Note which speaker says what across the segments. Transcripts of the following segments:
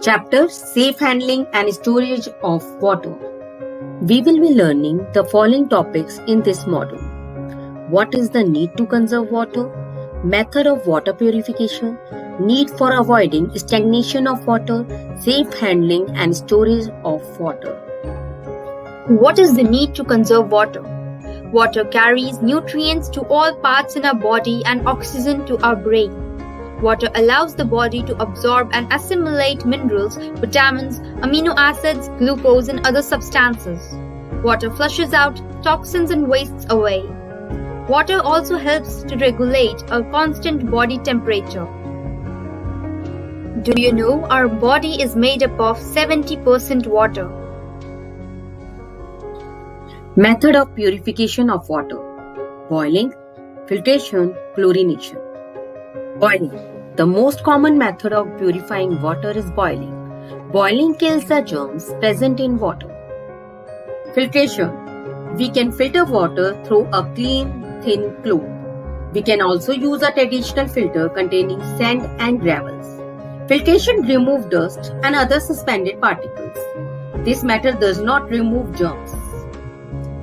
Speaker 1: Chapter Safe Handling and Storage of Water. We will be learning the following topics in this module. What is the need to conserve water? Method of water purification. Need for avoiding stagnation of water. Safe handling and storage of water.
Speaker 2: What is the need to conserve water? Water carries nutrients to all parts in our body and oxygen to our brain. Water allows the body to absorb and assimilate minerals, vitamins, amino acids, glucose, and other substances. Water flushes out toxins and wastes away. Water also helps to regulate a constant body temperature. Do you know our body is made up of 70% water?
Speaker 1: Method of purification of water. Boiling, filtration, chlorination. Boiling. The most common method of purifying water is boiling. Boiling kills the germs present in water. Filtration. We can filter water through a clean, thin cloth. We can also use a traditional filter containing sand and gravels. Filtration removes dust and other suspended particles. This method does not remove germs.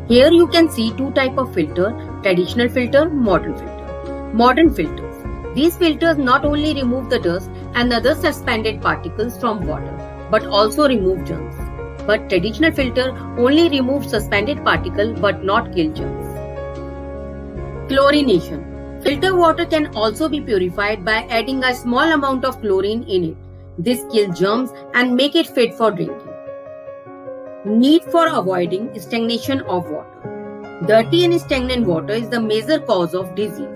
Speaker 1: Here you can see two types of filter, traditional filter, modern filter. Modern filters. These filters not only remove the dust and other suspended particles from water, but also remove germs. But traditional filter only removes suspended particles but not kill germs. Chlorination. Filter water can also be purified by adding a small amount of chlorine in it. This kills germs and make it fit for drinking. Need for avoiding stagnation of water. Dirty and stagnant water is the major cause of disease.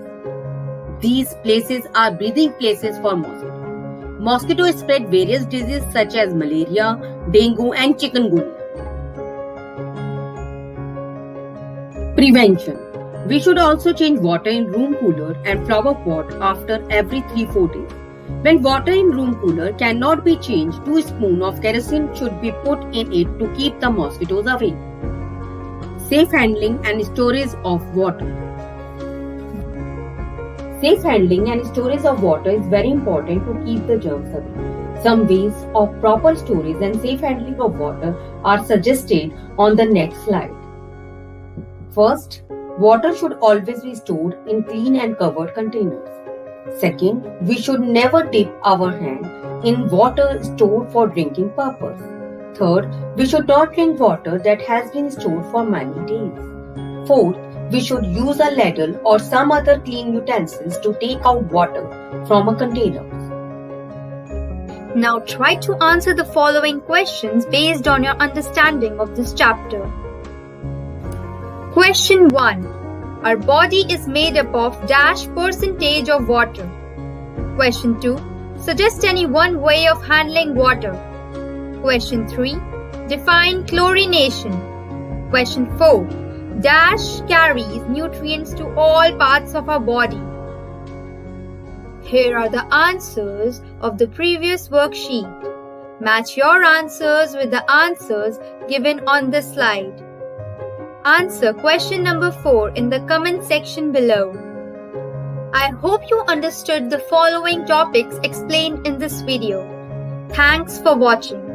Speaker 1: These places are breeding places for mosquitoes. Mosquitoes spread various diseases such as malaria, dengue, and chikungunya. Prevention. We should also change water in room cooler and flower pot after every 3-4 days. When water in room cooler cannot be changed, 2 spoons of kerosene should be put in it to keep the mosquitoes away. Safe handling and storage of water. Safe handling and storage of water is very important to keep the germs away. Some ways of proper storage and safe handling of water are suggested on the next slide. First, water should always be stored in clean and covered containers. Second, we should never dip our hand in water stored for drinking purpose. Third, we should not drink water that has been stored for many days. Fourth, we should use a ladle or some other clean utensils to take out water from a container.
Speaker 2: Now try to answer the following questions based on your understanding of this chapter. Question 1. Our body is made up of % of water. Question 2. Suggest any one way of handling water. Question 3. Define chlorination. Question 4. Dash carries nutrients to all parts of our body. Here are the answers of the previous worksheet. Match your answers with the answers given on this slide. Answer question number 4 in the comment section below. I hope you understood the following topics explained in this video. Thanks for watching.